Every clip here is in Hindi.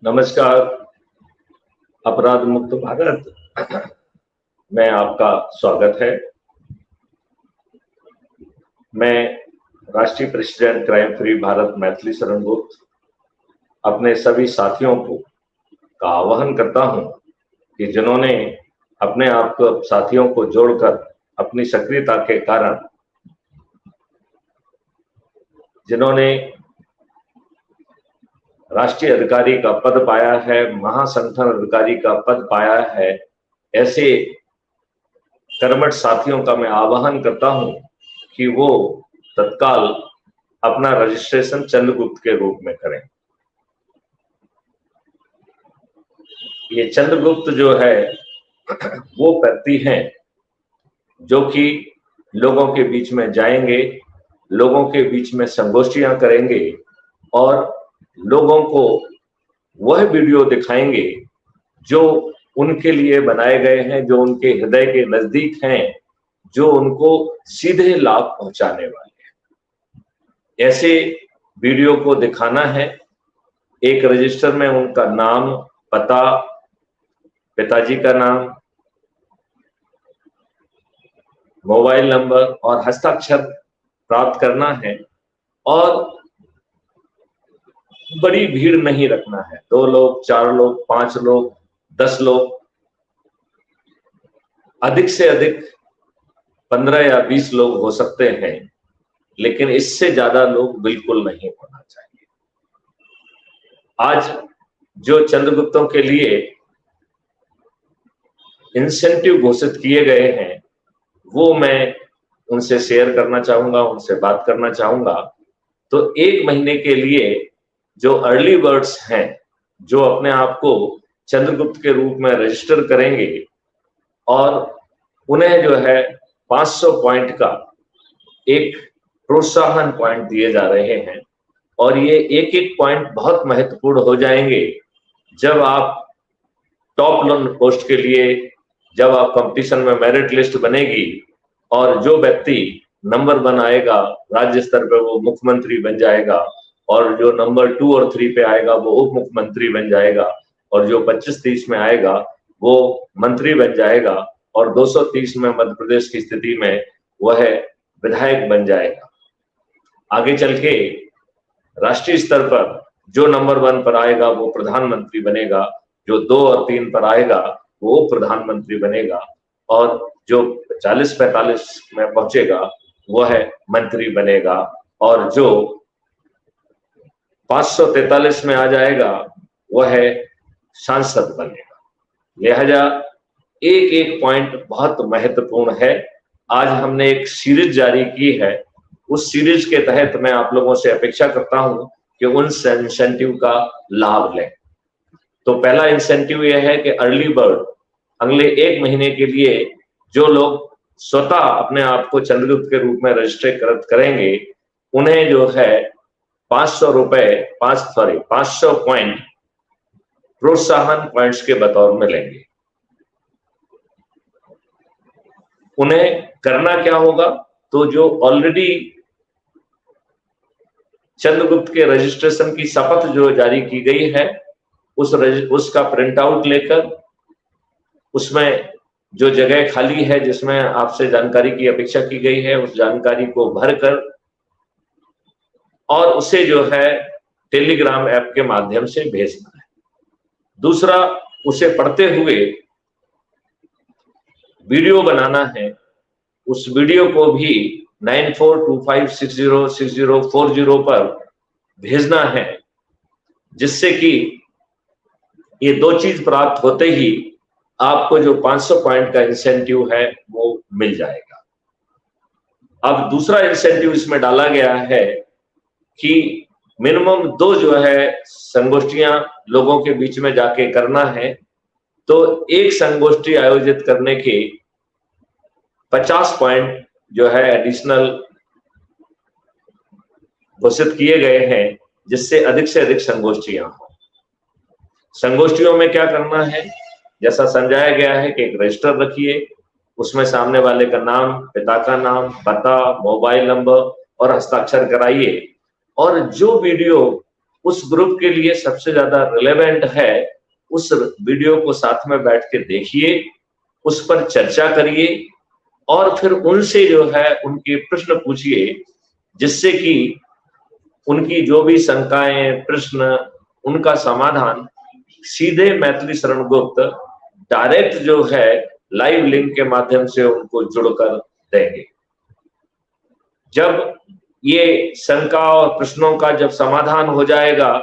नमस्कार। अपराध मुक्त भारत में आपका स्वागत है। मैं राष्ट्रीय president crime free Bharat Maithili Sharan Gupt अपने सभी साथियों को का आह्वान करता हूं कि जिन्होंने अपने आप को साथियों को जोड़कर अपनी सक्रियता के कारण जिन्होंने राष्ट्रीय अधिकारी का पद पाया है, महासंगठन अधिकारी का पद पाया है, ऐसे कर्मठ साथियों का मैं आह्वान करता हूं कि वो तत्काल अपना रजिस्ट्रेशन चंद्रगुप्त के रूप में करें। ये चंद्रगुप्त जो है वो व्यक्ति हैं जो कि लोगों के बीच में जाएंगे, लोगों के बीच में संगोष्ठियां करेंगे और लोगों को वह वीडियो दिखाएंगे जो उनके लिए बनाए गए हैं, जो उनके हृदय के नजदीक हैं, जो उनको सीधे लाभ पहुंचाने वाले हैं। ऐसे वीडियो को दिखाना है। एक रजिस्टर में उनका नाम, पता, पिताजी का नाम, मोबाइल नंबर और हस्ताक्षर प्राप्त करना है और बड़ी भीड़ नहीं रखना है। 2 लोग, 4 लोग, 5 लोग, 10 लोग, अधिक से अधिक 15 या 20 लोग हो सकते हैं, लेकिन इससे ज्यादा लोग बिल्कुल नहीं होना चाहिए। आज जो चंद्रगुप्तों के लिए इंसेंटिव घोषित किए गए हैं वो मैं उनसे शेयर करना चाहूंगा, उनसे बात करना चाहूंगा। तो 1 महीने के लिए जो अर्ली बर्ड्स हैं, जो अपने आप को चंद्रगुप्त के रूप में रजिस्टर करेंगे और उन्हें जो है 500 पॉइंट का एक प्रोत्साहन पॉइंट दिए जा रहे हैं और ये एक एक पॉइंट बहुत महत्वपूर्ण हो जाएंगे जब आप टॉप लोन पोस्ट के लिए, जब आप कंपटीशन में मेरिट लिस्ट बनेगी और जो व्यक्ति नंबर 1 आएगा राज्य स्तर पर वो मुख्यमंत्री बन जाएगा और जो नंबर 2 और 3 पे आएगा वो उप मुख्यमंत्री बन जाएगा और जो 25-30 में आएगा वो मंत्री बन जाएगा और 230 में मध्य प्रदेश की स्थिति में वह विधायक बन जाएगा। आगे चल के राष्ट्रीय स्तर पर जो नंबर 1 पर आएगा वो प्रधानमंत्री बनेगा, जो 2 और 3 पर आएगा वो उप प्रधानमंत्री बनेगा और जो 40-45 में पहुंचेगा वह मंत्री बनेगा और जो 543 में आ जाएगा वह सांसद बनेगा। लिहाजा एक एक पॉइंट बहुत महत्वपूर्ण है। आज हमने एक सीरीज जारी की है, उस सीरीज के तहत मैं आप लोगों से अपेक्षा करता हूं कि उन इंसेंटिव का लाभ लें। तो पहला इंसेंटिव यह है कि अर्ली बर्ड अगले 1 महीने के लिए जो लोग स्वतः अपने आप को चंद्रगुप्त के रूप में रजिस्टर करेंगे उन्हें जो है 500 पॉइंट प्रोत्साहन पॉइंट्स के बतौर में लेंगे। उन्हें करना क्या होगा, तो जो ऑलरेडी चंद्रगुप्त के रजिस्ट्रेशन की शपथ जो जारी की गई है उसका प्रिंट आउट लेकर उसमें जो जगह खाली है जिसमें आपसे जानकारी की अपेक्षा की गई है उस जानकारी को भरकर और उसे जो है टेलीग्राम ऐप के माध्यम से भेजना है। दूसरा, उसे पढ़ते हुए वीडियो बनाना है। उस वीडियो को भी 9425606040 पर भेजना है, जिससे कि ये 2 चीज प्राप्त होते ही आपको जो 500 पॉइंट का इंसेंटिव है वो मिल जाएगा। अब दूसरा इंसेंटिव इसमें डाला गया है कि मिनिमम 2 जो है संगोष्ठियां लोगों के बीच में जाके करना है। तो एक संगोष्ठी आयोजित करने के 50 पॉइंट जो है एडिशनल घोषित किए गए हैं, जिससे अधिक से अधिक संगोष्ठियां हो। संगोष्ठियों में क्या करना है, जैसा समझाया गया है कि एक रजिस्टर रखिए, उसमें सामने वाले का नाम, पिता का नाम, पता, मोबाइल नंबर और हस्ताक्षर कराइए और जो वीडियो उस ग्रुप के लिए सबसे ज्यादा रिलेवेंट है, उस वीडियो को साथ में बैठ के देखिए, उस पर चर्चा करिए और फिर उनसे जो है उनके प्रश्न पूछिए, जिससे कि उनकी जो भी शंकाएं, प्रश्न, उनका समाधान सीधे मैथिली शरण गुप्त डायरेक्ट जो है लाइव लिंक के माध्यम से उनको जुड़कर देंगे। जब ये शंका और प्रश्नों का जब समाधान हो जाएगा,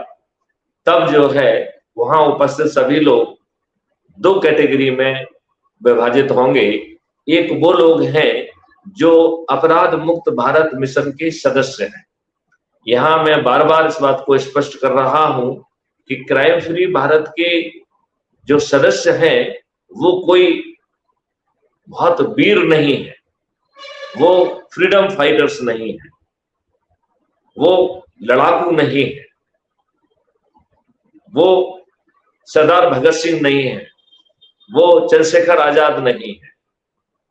तब जो है वहां उपस्थित सभी लोग दो कैटेगरी में विभाजित होंगे। एक वो लोग हैं जो अपराध मुक्त भारत मिशन के सदस्य हैं। यहां मैं बार बार इस बात को स्पष्ट कर रहा हूं कि क्राइम फ्री भारत के जो सदस्य हैं वो कोई बहुत वीर नहीं है, वो फ्रीडम फाइटर्स नहीं है, वो लड़ाकू नहीं है, वो सरदार भगत सिंह नहीं है, वो चंद्रशेखर आजाद नहीं है।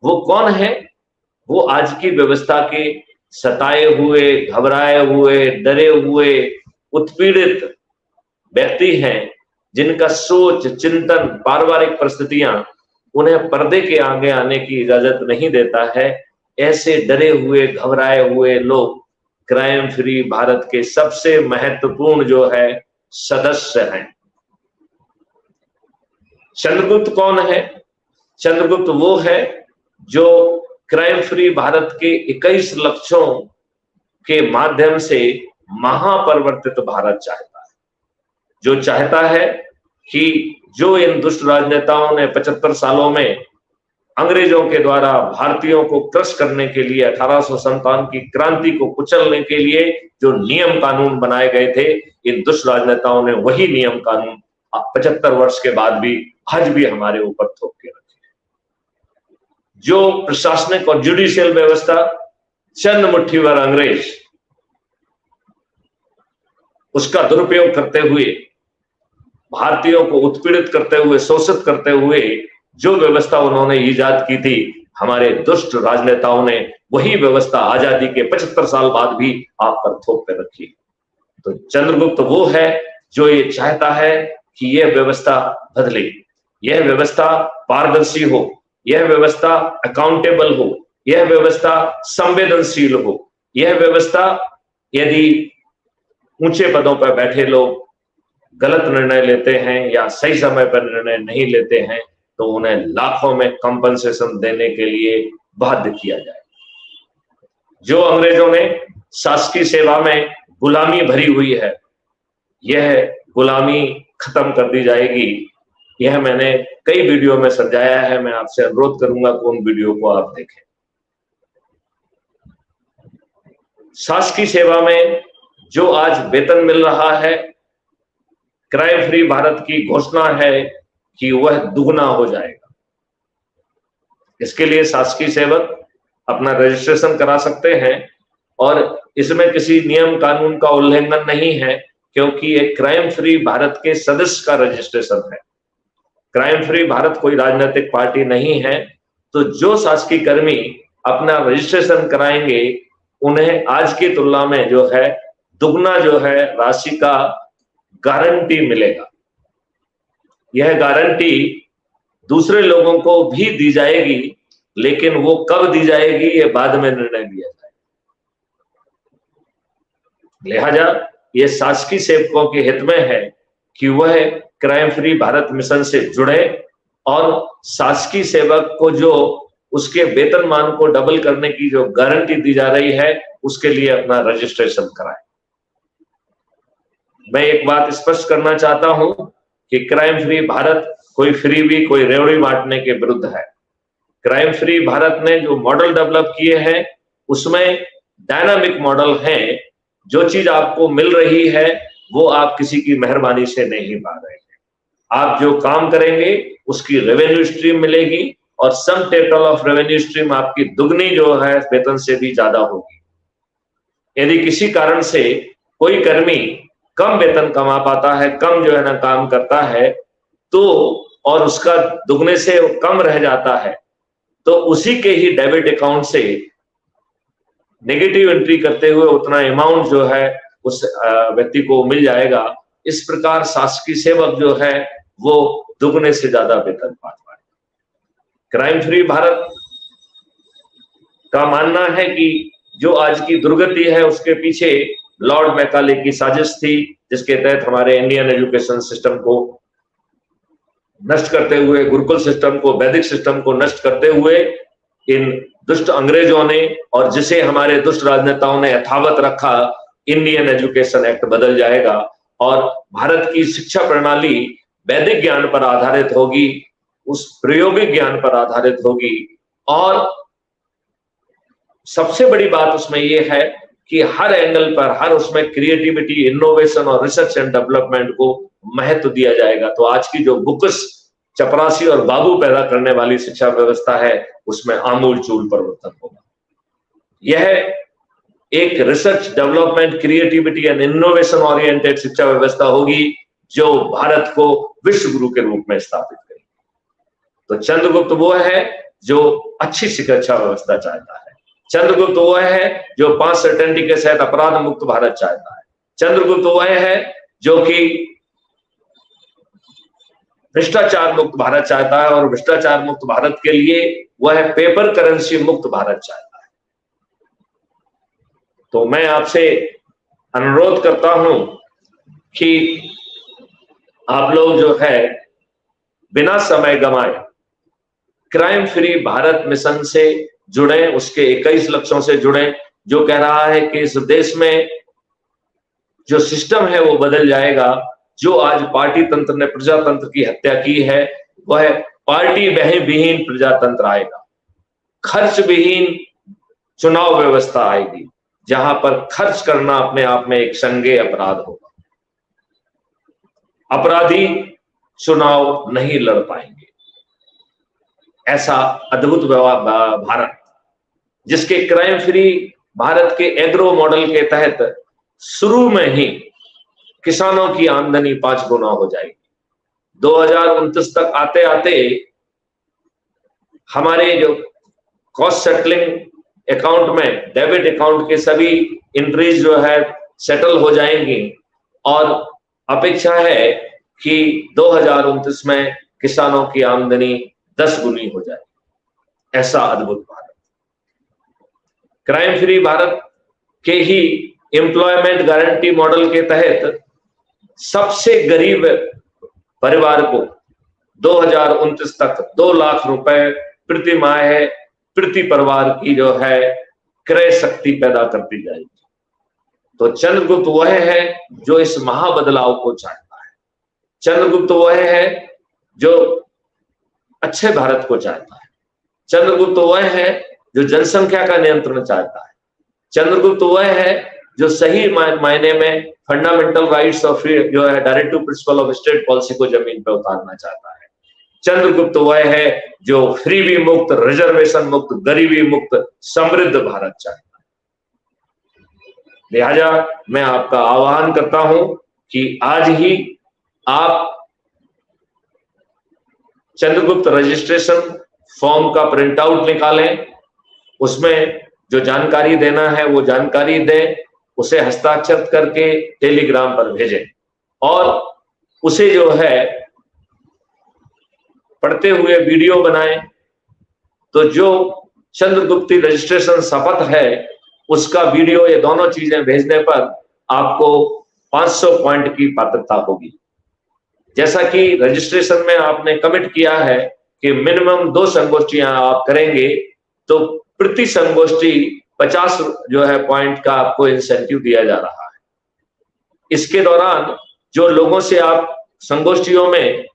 वो कौन है? वो आज की व्यवस्था के सताए हुए, घबराए हुए, डरे हुए, उत्पीड़ित व्यक्ति हैं, जिनका सोच, चिंतन, पारिवारिक परिस्थितियां उन्हें पर्दे के आगे आने की इजाजत नहीं देता है। ऐसे डरे हुए, घबराए हुए लोग क्राइम फ्री भारत के सबसे महत्वपूर्ण जो है सदस्य हैं। चंद्रगुप्त कौन है? चंद्रगुप्त वो है जो क्राइम फ्री भारत के 21 लक्ष्यों के माध्यम से महापरिवर्तित भारत चाहता है, जो चाहता है कि जो इन दुष्ट राजनेताओं ने 75 सालों में अंग्रेजों के द्वारा भारतीयों को क्रश करने के लिए 1857 की क्रांति को कुचलने के लिए जो नियम कानून बनाए गए थे, इन दुष्ट राजनेताओं ने वही नियम कानून 75 वर्ष के बाद भी आज भी हमारे ऊपर थोप के रखे। जो प्रशासनिक और जुडिशियल व्यवस्था चंद मुट्ठी भर अंग्रेज उसका दुरुपयोग करते हुए, भारतीयों को उत्पीड़ित करते हुए, शोषित करते हुए जो व्यवस्था उन्होंने ईजाद की थी, हमारे दुष्ट राजनेताओं ने वही व्यवस्था आजादी के 75 साल बाद भी आप पर थोप पे रखी। तो चंद्रगुप्त वो है जो ये चाहता है कि यह व्यवस्था बदले, यह व्यवस्था पारदर्शी हो, यह व्यवस्था अकाउंटेबल हो, यह व्यवस्था संवेदनशील हो, यह व्यवस्था यदि ऊंचे पदों पर बैठे लोग गलत निर्णय लेते हैं या सही समय पर निर्णय नहीं लेते हैं, तो उन्हें लाखों में कंपनसेशन देने के लिए बाध्य किया जाए। जो अंग्रेजों ने शासकीय सेवा में गुलामी भरी हुई है, यह गुलामी खत्म कर दी जाएगी। यह मैंने कई वीडियो में समझाया है। मैं आपसे अनुरोध करूंगा कि उन वीडियो को आप देखें। शासकीय सेवा में जो आज वेतन मिल रहा है, क्राइम फ्री भारत की घोषणा है कि वह दुगना हो जाएगा। इसके लिए शासकीय सेवक अपना रजिस्ट्रेशन करा सकते हैं और इसमें किसी नियम कानून का उल्लंघन नहीं है, क्योंकि एक क्राइम फ्री भारत के सदस्य का रजिस्ट्रेशन है। क्राइम फ्री भारत कोई राजनीतिक पार्टी नहीं है। तो जो शासकीय कर्मी अपना रजिस्ट्रेशन कराएंगे, उन्हें आज की तुलना में जो है दुगना जो है राशि का गारंटी मिलेगा। यह गारंटी दूसरे लोगों को भी दी जाएगी, लेकिन वो कब दी जाएगी ये बाद में निर्णय लिया जाएगा। लिहाजा ये शासकीय सेवकों के हित में है कि वह क्राइम फ्री भारत मिशन से जुड़े और शासकीय सेवक को जो उसके वेतनमान को डबल करने की जो गारंटी दी जा रही है, उसके लिए अपना रजिस्ट्रेशन कराएं। मैं एक बात स्पष्ट करना चाहता हूं कि क्राइम फ्री भारत कोई फ्रीबी, कोई रेवड़ी बांटने के विरुद्ध है। क्राइम फ्री भारत ने जो मॉडल डेवलप किए हैं, उसमें डायनामिक मॉडल हैं। जो चीज आपको मिल रही है वो आप किसी की मेहरबानी से नहीं पा रहे हैं। आप जो काम करेंगे उसकी रेवेन्यू स्ट्रीम मिलेगी और sum total of revenue stream आपकी दुगनी जो है वेतन से भी ज्यादा होगी। यदि किसी कारण से कोई कर्मी कम वेतन कमा पाता है, कम जो है ना काम करता है, तो और उसका दुगने से कम रह जाता है, तो उसी के ही डेबिट अकाउंट से नेगेटिव एंट्री करते हुए उतना अमाउंट जो है उस व्यक्ति को मिल जाएगा। इस प्रकार शासकीय सेवक जो है वो दुगने से ज्यादा वेतन पा पाए। क्राइम फ्री भारत का मानना है कि जो आज की दुर्गति है उसके पीछे लॉर्ड मैकाले की साजिश थी, जिसके तहत हमारे इंडियन एजुकेशन सिस्टम को नष्ट करते हुए, गुरुकुल सिस्टम को, वैदिक सिस्टम को नष्ट करते हुए इन दुष्ट अंग्रेजों ने, और जिसे हमारे दुष्ट राजनेताओं ने यथावत रखा, इंडियन एजुकेशन एक्ट बदल जाएगा और भारत की शिक्षा प्रणाली वैदिक ज्ञान पर आधारित होगी, उस प्रायोगिक ज्ञान पर आधारित होगी। और सबसे बड़ी बात उसमें यह है कि हर एंगल पर, हर उसमें क्रिएटिविटी, इनोवेशन और रिसर्च एंड डेवलपमेंट को महत्व दिया जाएगा। तो आज की जो बुकस, चपरासी और बाबू पैदा करने वाली शिक्षा व्यवस्था है उसमें आमूलचूल परिवर्तन होगा। यह एक research, development, creativity and innovation oriented शिक्षा व्यवस्था होगी जो भारत को विश्व गुरु के रूप में स्थापित करेगी। तो चंद्रगुप्त वो है जो अच्छी शिक्षा व्यवस्था चाहता है। चंद्रगुप्त वह है जो 5 सर्टेनिटी के साथ अपराध मुक्त भारत चाहता है। चंद्रगुप्त वह है जो कि भ्रष्टाचार मुक्त भारत चाहता है, और भ्रष्टाचार मुक्त भारत के लिए वह पेपर करेंसी मुक्त भारत चाहता है। तो मैं आपसे अनुरोध करता हूं कि आप लोग जो है बिना समय गंवाए क्राइम फ्री भारत मिशन से जुड़े, उसके 21 लक्ष्यों से जुड़े, जो कह रहा है कि इस देश में जो सिस्टम है वो बदल जाएगा। जो आज पार्टी तंत्र ने प्रजातंत्र की हत्या की है, वह पार्टी विहीन प्रजातंत्र आएगा। खर्च विहीन चुनाव व्यवस्था आएगी, जहां पर खर्च करना अपने आप में एक संज्ञेय अपराध होगा। अपराधी चुनाव नहीं लड़ पाएंगे। ऐसा अद्भुत भारत, जिसके क्राइम फ्री भारत के एग्रो मॉडल के तहत शुरू में ही किसानों की आमदनी 5 गुना हो जाएगी। 2029 तक आते आते हमारे जो कॉस्ट सेटलिंग अकाउंट में, डेबिट अकाउंट के सभी एंट्रीज जो है सेटल हो जाएंगी, और अपेक्षा है कि 2029 में किसानों की आमदनी 10 गुनी हो जाए। ऐसा अद्भुत भारत। क्राइम फ्री भारत के ही एम्प्लॉयमेंट गारंटी मॉडल के तहत सबसे गरीब परिवार को 2029 तक 2 लाख रुपए प्रति माह प्रति परिवार की जो है क्रय शक्ति पैदा करती जाएगी। तो चंद्रगुप्त वह है जो इस महाबदलाव को चाहता है। चंद्रगुप्त वह है जो अच्छे भारत को चाहता है। चंद्रगुप्त वह है जो जनसंख्या का नियंत्रण चाहता है। चंद्रगुप्त वह है जो सही मायने में फंडामेंटल राइट्स ऑफ जो है directive principle of state policy को जमीन पर उतारना चाहता है। चंद्रगुप्त वह है जो फ्रीबी मुक्त, रिजर्वेशन मुक्त, गरीबी मुक्त, समृद्ध भारत चाहता है। लिहाजा मैं आपका आह्वान करता हूं कि आज ही आप चंद्रगुप्त रजिस्ट्रेशन फॉर्म का प्रिंट आउट निकालें, उसमें जो जानकारी देना है वो जानकारी दें, उसे हस्ताक्षर करके टेलीग्राम पर भेजें, और उसे जो है पढ़ते हुए वीडियो बनाएं। तो जो चंद्रगुप्ती रजिस्ट्रेशन शपथ है उसका वीडियो, ये दोनों चीजें भेजने पर आपको 500 पॉइंट की पात्रता होगी। जैसा कि रजिस्ट्रेशन में आपने कमिट किया है कि मिनिमम 2 संगोष्ठियां आप करेंगे, तो प्रति संगोष्ठी 50 जो है पॉइंट का आपको इंसेंटिव दिया जा रहा है। इसके दौरान जो लोगों से आप संगोष्ठियों में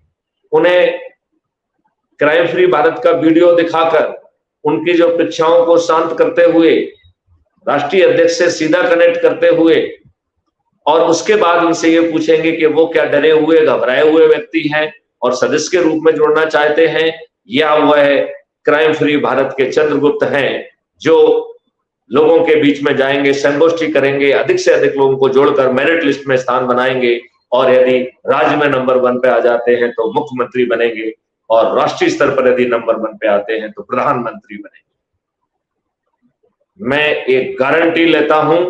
उन्हें क्राइम फ्री भारत का वीडियो दिखाकर उनकी जो परीक्षाओं को शांत करते हुए, राष्ट्रीय अध्यक्ष से सीधा कनेक्ट करते हुए, और उसके बाद उनसे ये पूछेंगे कि वो क्या डरे हुए, घबराए हुए व्यक्ति हैं और सदस्य के रूप में जुड़ना चाहते हैं, या वह क्राइम फ्री भारत के चंद्रगुप्त हैं जो लोगों के बीच में जाएंगे, संगोष्ठी करेंगे, अधिक से अधिक लोगों को जोड़कर मेरिट लिस्ट में स्थान बनाएंगे, और यदि राज्य में नंबर 1 पे आ जाते हैं तो मुख्यमंत्री बनेंगे, और राष्ट्रीय स्तर पर यदि नंबर 1 पे आते हैं तो प्रधानमंत्री बनेंगे। मैं एक गारंटी लेता हूं,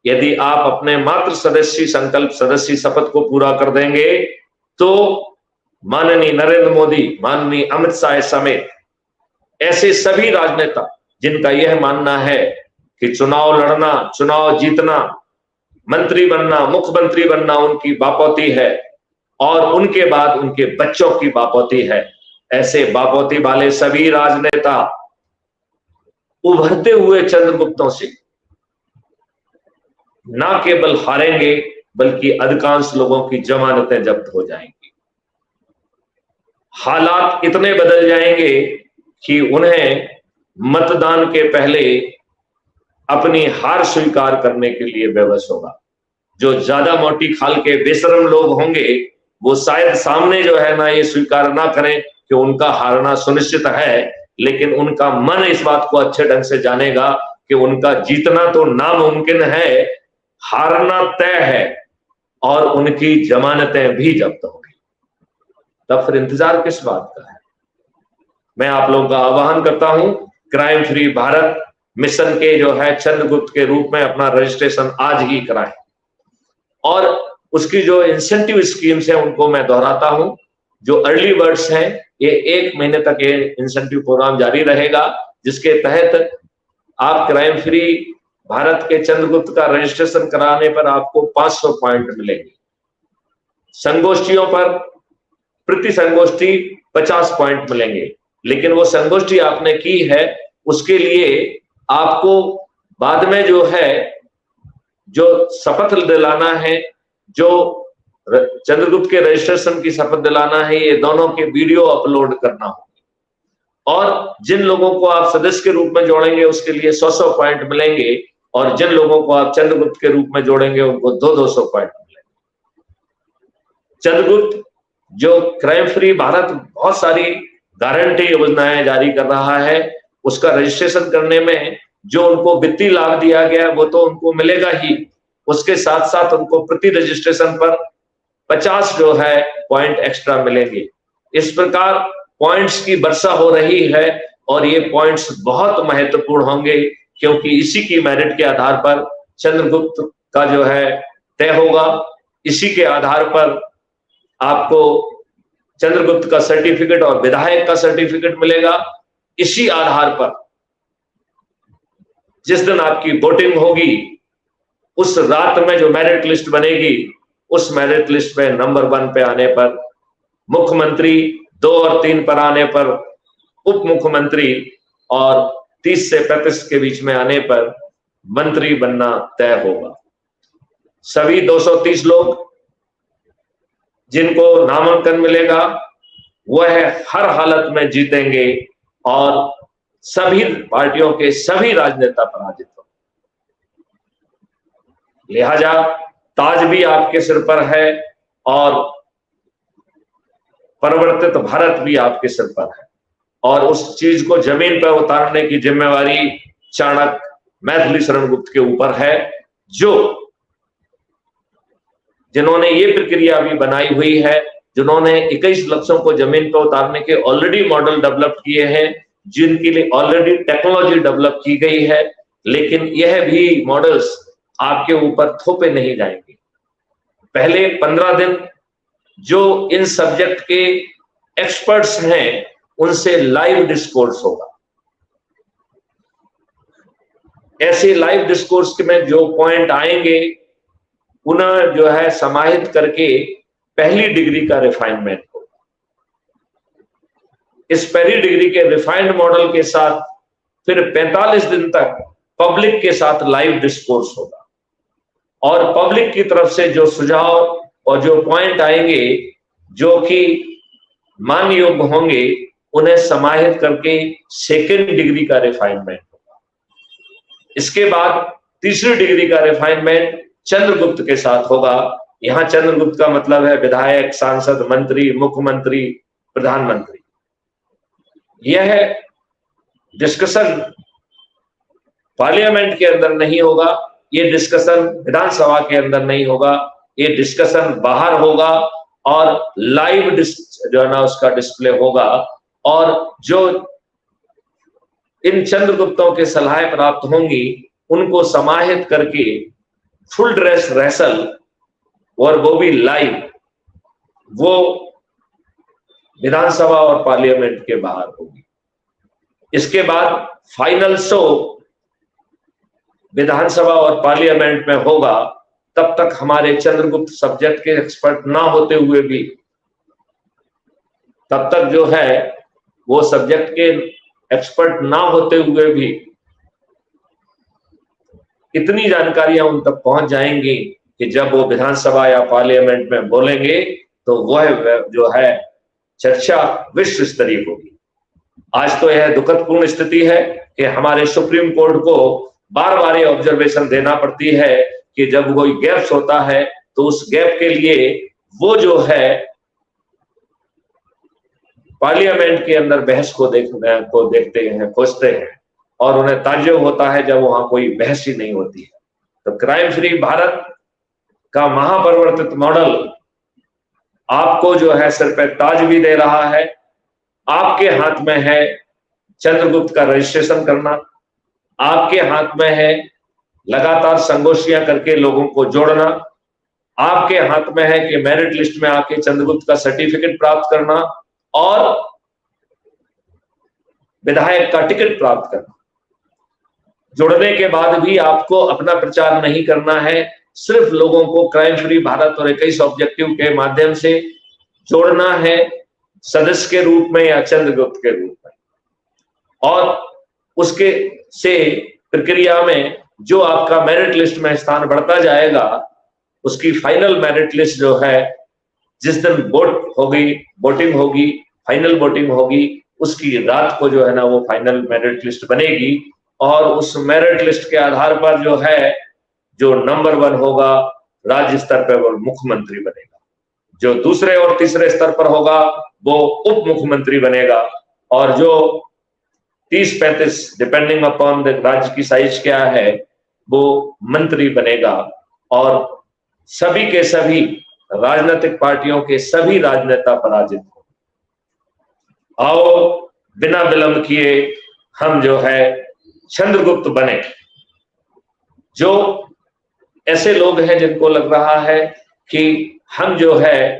यदि आप अपने मात्र सदस्य संकल्प, सदस्य शपथ को पूरा कर देंगे तो माननीय नरेंद्र मोदी, माननीय अमित शाह समेत ऐसे सभी राजनेता जिनका यह मानना है कि चुनाव लड़ना, चुनाव जीतना, मंत्री बनना, मुख्यमंत्री बनना उनकी बापौती है और उनके बाद उनके बच्चों की बापौती है, ऐसे बापौती वाले सभी राजनेता उभरते हुए चंद्रगुप्तों से ना केवल हारेंगे बल्कि अधिकांश लोगों की जमानतें जब्त हो जाएंगी। हालात इतने बदल जाएंगे कि उन्हें मतदान के पहले अपनी हार स्वीकार करने के लिए बेबस होगा। जो ज्यादा मोटी खाल के बेशरम लोग होंगे वो शायद सामने जो है ना ये स्वीकार ना करें कि उनका हारना सुनिश्चित है, लेकिन उनका मन इस बात को अच्छे ढंग से जानेगा कि उनका जीतना तो नामुमकिन है, हारना तय है और उनकी जमानतें भी जब्त होंगी। तब फिर इंतजार किस बात का है? मैं आप लोगों का आह्वान करता हूं, क्राइम फ्री भारत मिशन के जो है चंद्रगुप्त के रूप में अपना रजिस्ट्रेशन आज ही कराएं और उसकी जो इंसेंटिव स्कीम्स हैं उनको मैं दोहराता हूं। जो अर्ली बर्ड्स हैं ये 1 महीने तक ये इंसेंटिव प्रोग्राम जारी रहेगा, जिसके तहत आप क्राइम फ्री भारत के चंद्रगुप्त का रजिस्ट्रेशन कराने पर आपको 500 पॉइंट मिलेंगे। संगोष्ठियों पर प्रति संगोष्ठी 50 पॉइंट मिलेंगे, लेकिन वो संगोष्ठी आपने की है उसके लिए आपको बाद में जो है जो शपथ दिलाना है, जो चंद्रगुप्त के रजिस्ट्रेशन की शपथ दिलाना है, ये दोनों के वीडियो अपलोड करना होगा। और जिन लोगों को आप सदस्य के रूप में जोड़ेंगे उसके लिए 100 पॉइंट मिलेंगे और जिन लोगों को आप चंद्रगुप्त के रूप में जोड़ेंगे उनको 200 पॉइंट मिलेंगे। चंद्रगुप्त जो क्राइम फ्री भारत बहुत सारी गारंटी योजनाएं जारी कर रहा है, उसका रजिस्ट्रेशन करने में जो उनको वित्तीय लाभ दिया गया वो तो उनको मिलेगा ही, उसके साथ साथ उनको प्रति रजिस्ट्रेशन पर 50 जो है पॉइंट एक्स्ट्रा मिलेंगे। इस प्रकार पॉइंट्स की वर्षा हो रही है और ये पॉइंट्स बहुत महत्वपूर्ण होंगे क्योंकि इसी की मेरिट के आधार पर चंद्रगुप्त का जो है तय होगा। इसी के आधार पर आपको चंद्रगुप्त का सर्टिफिकेट और विधायक का सर्टिफिकेट मिलेगा। इसी आधार पर जिस दिन आपकी वोटिंग होगी उस रात में जो मेरिट लिस्ट बनेगी उस मेरिट लिस्ट में नंबर 1 पे आने पर मुख्यमंत्री, 2 और 3 पर आने पर उप मुख्यमंत्री और 30 से 35 के बीच में आने पर मंत्री बनना तय होगा। सभी 230 लोग जिनको नामांकन मिलेगा वह हर हालत में जीतेंगे और सभी पार्टियों के सभी राजनेता पराजित होंगे। लिहाजा ताज भी आपके सिर पर है और परिवर्तित भारत भी आपके सिर पर है और उस चीज को जमीन पर उतारने की जिम्मेवारी चाणक्य मैथिली शरण गुप्त के ऊपर है, जिन्होंने ये प्रक्रिया भी बनाई हुई है, जिन्होंने 21 लक्ष्यों को जमीन पर उतारने के ऑलरेडी मॉडल डेवलप किए हैं, जिनके लिए ऑलरेडी टेक्नोलॉजी डेवलप की गई है, लेकिन यह भी मॉडल्स आपके ऊपर थोपे नहीं जाएंगे। पहले 15 दिन जो इन सब्जेक्ट के एक्सपर्ट्स हैं उनसे लाइव डिस्कोर्स होगा। ऐसे लाइव डिस्कोर्स में जो पॉइंट आएंगे उन्हें जो है समाहित करके पहली डिग्री का रिफाइनमेंट होगा। इस पहली डिग्री के रिफाइंड मॉडल के साथ फिर 45 दिन तक पब्लिक के साथ लाइव डिस्कोर्स होगा और पब्लिक की तरफ से जो सुझाव और जो पॉइंट आएंगे जो कि मान्य योग्य होंगे उन्हें समाहित करके सेकेंड डिग्री का रिफाइनमेंट होगा। इसके बाद तीसरी डिग्री का रिफाइनमेंट चंद्रगुप्त के साथ होगा। यहां चंद्रगुप्त का मतलब है विधायक, सांसद, मंत्री, मुख्यमंत्री, प्रधानमंत्री। यह डिस्कशन पार्लियामेंट के अंदर नहीं होगा, ये डिस्कशन विधानसभा के अंदर नहीं होगा, ये डिस्कशन बाहर होगा और लाइव जो है ना उसका डिस्प्ले होगा और जो इन चंद्रगुप्तों के सलाहें प्राप्त होंगी उनको समाहित करके फुल ड्रेस रिहर्सल और वो भी लाइव, वो विधानसभा और पार्लियामेंट के बाहर होगी। इसके बाद फाइनल शो विधानसभा और पार्लियामेंट में होगा। तब तक हमारे चंद्रगुप्त सब्जेक्ट के एक्सपर्ट ना होते हुए भी, तब तक जो है वो सब्जेक्ट के एक्सपर्ट ना होते हुए भी इतनी जानकारियां उन तक पहुंच जाएंगी कि जब वो विधानसभा या पार्लियामेंट में बोलेंगे तो वह जो है चर्चा विश्व स्तरीय होगी। आज तो यह दुखदपूर्ण स्थिति है कि हमारे सुप्रीम कोर्ट को बार बार ये ऑब्जर्वेशन देना पड़ती है कि जब कोई गैप्स होता है तो उस गैप के लिए वो जो है पार्लियामेंट के अंदर बहस को देखते हैं, खोजते हैं, और उन्हें ताज्जुब होता है जब वहां कोई बहस ही नहीं होती है। तो क्राइम फ्री भारत का महापरिवर्तित मॉडल आपको जो है सिर पे ताज भी दे रहा है। आपके हाथ में है चंद्रगुप्त का रजिस्ट्रेशन करना, आपके हाथ में है लगातार संगोष्ठियां करके लोगों को जोड़ना, आपके हाथ में है कि मेरिट लिस्ट में आके चंद्रगुप्त का सर्टिफिकेट प्राप्त करना और विधायक का टिकट प्राप्त करना। जुड़ने के बाद भी आपको अपना प्रचार नहीं करना है, सिर्फ लोगों को क्राइम फ्री भारत और 21 ऑब्जेक्टिव के माध्यम से जोड़ना है, सदस्य के रूप में या चंद्रगुप्त के रूप में। और उसके से प्रक्रिया में जो आपका मेरिट लिस्ट में स्थान बढ़ता जाएगा, उसकी फाइनल मेरिट लिस्ट जो है जिस दिन वोटिंग होगी, फाइनल वोटिंग होगी, उसकी रात को जो है ना वो फाइनल मेरिट लिस्ट बनेगी। और उस मेरिट लिस्ट के आधार पर जो है जो नंबर 1 होगा राज्य स्तर पर वो मुख्यमंत्री बनेगा, जो दूसरे और तीसरे स्तर पर होगा वो उप मुख्यमंत्री बनेगा, और जो 30-35 डिपेंडिंग अपॉन द राज्य की साइज क्या है वो मंत्री बनेगा। और सभी के सभी राजनीतिक पार्टियों के सभी राजनेता पराजित हो। आओ बिना विलंब किए हम जो है चंद्रगुप्त बने। जो ऐसे लोग हैं जिनको लग रहा है कि हम जो है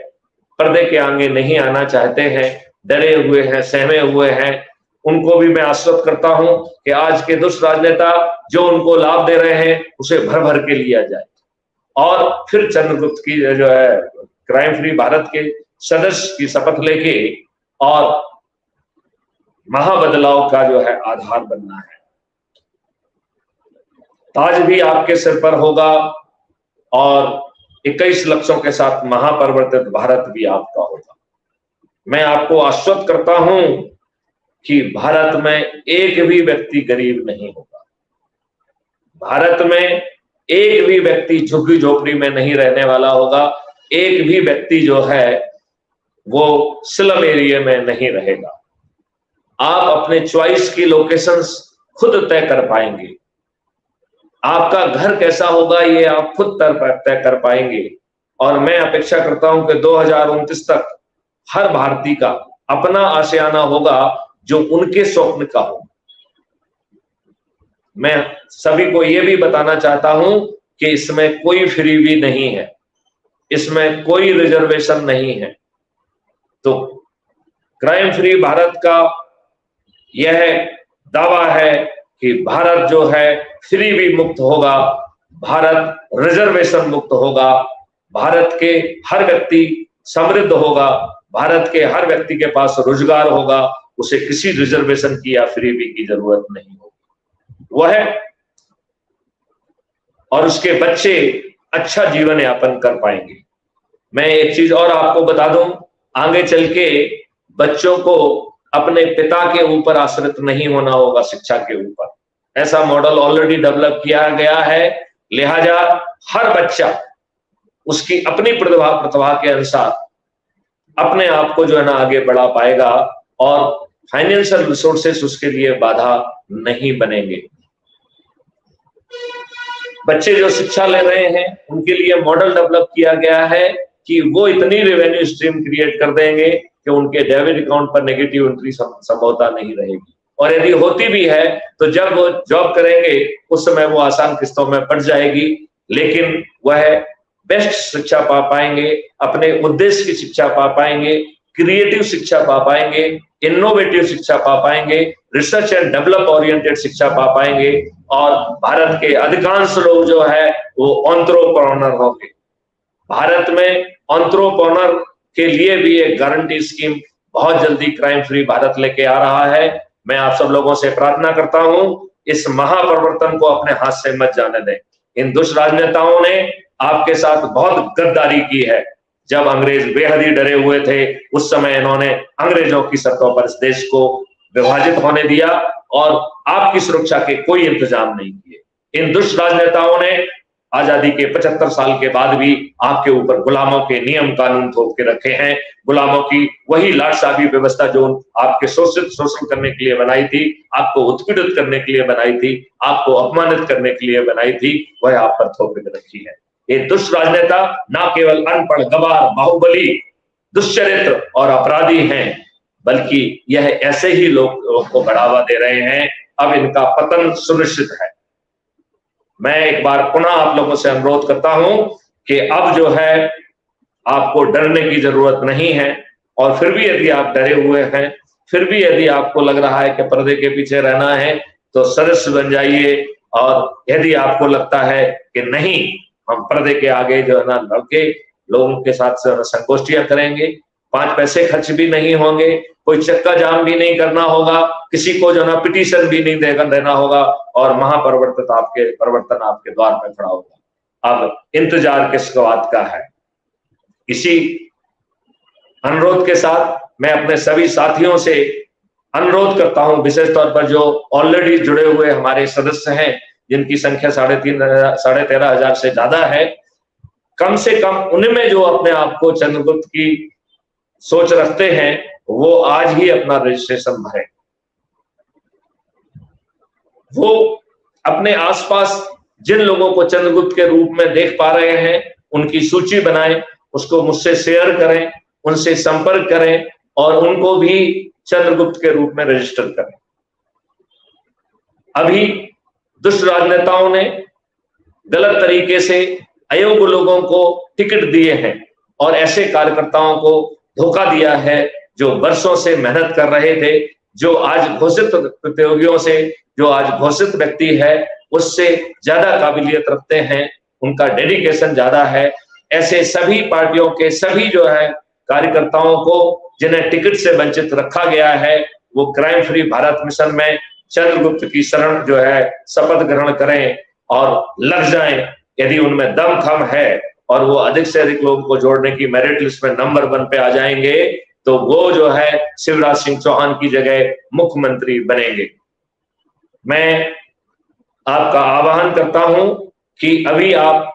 पर्दे के आगे नहीं आना चाहते हैं, डरे हुए हैं, सहमे हुए हैं, उनको भी मैं आश्वस्त करता हूं कि आज के दुष्ट राजनेता जो उनको लाभ दे रहे हैं उसे भर भर के लिया जाए और फिर चंद्रगुप्त की जो है क्राइम फ्री भारत के सदस्य की शपथ लेके और महाबदलाव का जो है आधार बनना है। ताज भी आपके सिर पर होगा और 21 लक्ष्यों के साथ महापरिवर्तित भारत भी आपका होगा। मैं आपको आश्वस्त करता हूं कि भारत में एक भी व्यक्ति गरीब नहीं होगा, भारत में एक भी व्यक्ति झुग्गी झोपड़ी में नहीं रहने वाला होगा, एक भी व्यक्ति जो है वो स्लम एरिया में नहीं रहेगा। आप अपने चॉइस की लोकेशंस खुद तय कर पाएंगे, आपका घर कैसा होगा ये आप खुद तय कर पाएंगे। और मैं अपेक्षा करता हूं कि 2029 तक हर भारतीय का अपना आशियाना होगा जो उनके स्वप्न का हो। मैं सभी को यह भी बताना चाहता हूं कि इसमें कोई फ्रीबी नहीं है, इसमें कोई रिजर्वेशन नहीं है। तो क्राइम फ्री भारत का यह दावा है कि भारत जो है फ्रीबी मुक्त होगा, भारत रिजर्वेशन मुक्त होगा, भारत के हर व्यक्ति समृद्ध होगा, भारत के हर व्यक्ति के पास रोजगार होगा, उसे किसी रिजर्वेशन की या फ्रीबी की जरूरत नहीं होगी, वह और उसके बच्चे अच्छा जीवन यापन कर पाएंगे। मैं एक चीज और आपको बता दूं, आगे चल के बच्चों को अपने पिता के ऊपर आश्रित नहीं होना होगा शिक्षा के ऊपर। ऐसा मॉडल ऑलरेडी डेवलप किया गया है, लिहाजा हर बच्चा उसकी अपनी प्रतिभा के अनुसार अपने आप को जो है ना आगे बढ़ा पाएगा और फाइनेंशियल रिसोर्सेस उसके लिए बाधा नहीं बनेंगे। बच्चे जो शिक्षा ले रहे हैं उनके लिए मॉडल डेवलप किया गया है कि वो इतनी रेवेन्यू स्ट्रीम क्रिएट कर देंगे कि उनके डेबिट अकाउंट पर नेगेटिव एंट्री संभवता नहीं रहेगी, और यदि होती भी है तो जब वो जॉब करेंगे उस समय वो आसान किस्तों में पड़ जाएगी लेकिन वह बेस्ट शिक्षा पा पाएंगे, अपने उद्देश्य की शिक्षा पा पाएंगे, क्रिएटिव शिक्षा पा पाएंगे, इनोवेटिव शिक्षा पा पाएंगे, रिसर्च एंड डेवलप ओरिएंटेड शिक्षा पा पाएंगे, और भारत के अधिकांश लोग जो है वो एंटरप्रेन्योर होंगे। भारत में एंटरप्रेन्योर के लिए भी एक गारंटी स्कीम बहुत जल्दी क्राइम फ्री भारत लेके आ रहा है। मैं आप सब लोगों से प्रार्थना करता हूं, इस महापरिवर्तन को अपने हाथ से मत जाने दें। इन दुष्ट राजनेताओं ने आपके साथ बहुत गद्दारी की है। जब अंग्रेज बेहद ही डरे हुए थे, उस समय इन्होंने अंग्रेजों की शर्तों पर इस देश को विभाजित होने दिया और आपकी सुरक्षा के कोई इंतजाम नहीं किए। इन दुष्ट राजनेताओं ने आजादी के 75 साल के बाद भी आपके ऊपर गुलामों के नियम कानून थोप के रखे हैं। गुलामों की वही लाटसाबी व्यवस्था जो आपके शोषण करने के लिए बनाई थी, आपको उत्पीड़ित करने के लिए बनाई थी, आपको अपमानित करने के लिए बनाई थी, वह आप पर थोप के रखी है। ये दुष्ट राजनेता ना केवल अनपढ़, गवार, बाहुबली, दुष्चरित्र और अपराधी हैं, बल्कि यह ऐसे ही लोगों को बढ़ावा दे रहे हैं। अब इनका पतन सुनिश्चित है। मैं एक बार पुनः आप लोगों से अनुरोध करता हूं कि अब जो है आपको डरने की जरूरत नहीं है, और फिर भी यदि आप डरे हुए हैं, फिर भी यदि आपको लग रहा है कि पर्दे के पीछे रहना है, तो सदस्य बन जाइए। और यदि आपको लगता है कि नहीं, हम पर्दे के आगे जो है ना लड़के लोगों के साथ संगोष्ठियां करेंगे, 5 पैसे खर्च भी नहीं होंगे, कोई चक्का जाम भी नहीं करना होगा, किसी को जो ना पिटीशन भी नहीं देना होगा, और परिवर्तन आपके द्वार पर खड़ा होगा। अब इंतजार किस बात का है? इसी अनुरोध के साथ मैं अपने सभी साथियों से अनुरोध करता हूं, विशेष तौर पर जो ऑलरेडी जुड़े हुए हमारे सदस्य हैं, जिनकी संख्या 13,500 से ज्यादा है, कम से कम उनमें जो अपने आप को चंद्रगुप्त की सोच रखते हैं, वो आज ही अपना रजिस्ट्रेशन भरें। वो अपने आसपास जिन लोगों को चंद्रगुप्त के रूप में देख पा रहे हैं, उनकी सूची बनाएं, उसको मुझसे शेयर करें, उनसे संपर्क करें, और उनको भी चंद्रगुप्त के रूप में रजिस्टर करें। अभी दुष्ट राजनेताओं ने गलत तरीके से अयोग्य लोगों को टिकट दिए हैं और ऐसे कार्यकर्ताओं को धोखा दिया है जो वर्षों से मेहनत कर रहे थे, जो आज घोषित प्रतियोगियों से, जो आज घोषित व्यक्ति है उससे ज्यादा काबिलियत रखते हैं, उनका डेडिकेशन ज्यादा है। ऐसे सभी पार्टियों के सभी जो है कार्यकर्ताओं को जिन्हें टिकट से वंचित रखा गया है, वो क्राइम फ्री भारत मिशन में चंद्रगुप्त की शरण जो है शपथ ग्रहण करें और लग जाएं। यदि उनमें दम खम है और वो अधिक से अधिक लोगों को जोड़ने की मेरिट लिस्ट में नंबर 1 पे आ जाएंगे, तो वो जो है शिवराज सिंह चौहान की जगह मुख्यमंत्री बनेंगे। मैं आपका आह्वान करता हूं कि अभी आप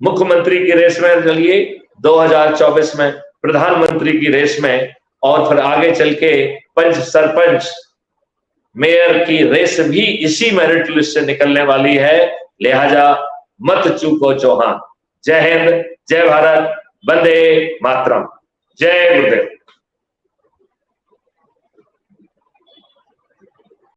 मुख्यमंत्री की रेस में चलिए, 2024 में प्रधानमंत्री की रेस में, और फिर आगे चल के पंच, सरपंच, मेयर की रेस भी इसी मेरिट लिस्ट से निकलने वाली है। लिहाजा मत चूको चौहान। जय हिंद, जय भारत, वंदे मातरम, जय गुरुदेव।